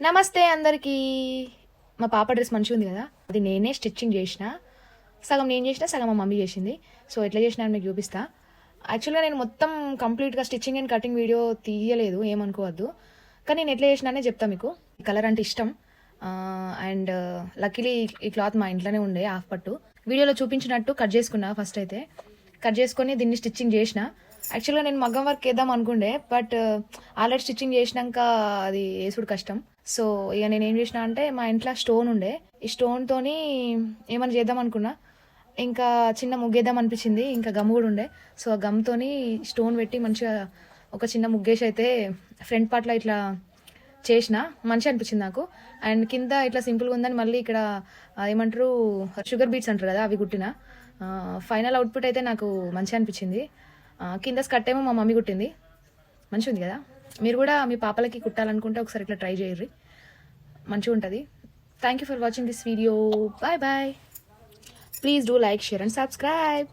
నమస్తే అందరికీ. మా పాప డ్రెస్ మంచిగా ఉంది కదా, అది నేనే స్టిచ్చింగ్ చేసిన. సగం నేను చేసిన, సగం మా మమ్మీ చేసింది. సో ఎట్లా చేసిన మీకు చూపిస్తా. యాక్చువల్గా నేను మొత్తం కంప్లీట్గా స్టిచ్చింగ్ అండ్ కటింగ్ వీడియో తీయలేదు, ఏమనుకోవద్దు. కానీ నేను ఎట్లా చేసినానే చెప్తా మీకు. ఈ కలర్ అంటే ఇష్టం అండ్ లక్కీలీ ఈ క్లాత్ మా ఇంట్లోనే ఉండే హాఫ్ పట్టు. వీడియోలో చూపించినట్టు కట్ చేసుకున్నా. ఫస్ట్ అయితే కట్ చేసుకొని దీన్ని స్టిచ్చింగ్ చేసిన. యాక్చువల్గా నేను మగ్గం వర్క్ వేద్దాం అనుకుండే, బట్ ఆల్రెడీ స్టిచ్చింగ్ చేసినాక అది వేసుడు కష్టం. సో ఇక నేను ఏం చేసిన అంటే, మా ఇంట్లో స్టోన్ ఉండే, ఈ స్టోన్తోని ఏమైనా చేద్దాం అనుకున్నా. ఇంకా చిన్న ముగ్గేద్దాం అనిపించింది, ఇంకా గమ్ కూడా ఉండే. సో ఆ గమ్తోని స్టోన్ పెట్టి మంచిగా ఒక చిన్న ముగ్గేసి అయితే ఫ్రంట్ పార్ట్లో ఇట్లా చేసిన. మంచిగా అనిపించింది నాకు. అండ్ కింద ఇట్లా సింపుల్గా ఉందని మళ్ళీ ఇక్కడ ఏమంటారు షుగర్ బీట్స్ అంటారు కదా, అవి కుట్టిన. ఫైనల్ అవుట్పుట్ అయితే నాకు మంచిగా అనిపించింది. కింద స్కర్ట్ ఏమో మా మమ్మీ కుట్టింది. మంచిగా ఉంది కదా. మీరు కూడా మీ పాపలకి కుట్టాలనుకుంటే ఒకసారి ఇట్లా ట్రై చేయర్రి, మంచిగా ఉంటుంది. Thank you for watching this video. Bye bye. Please do like, share and subscribe.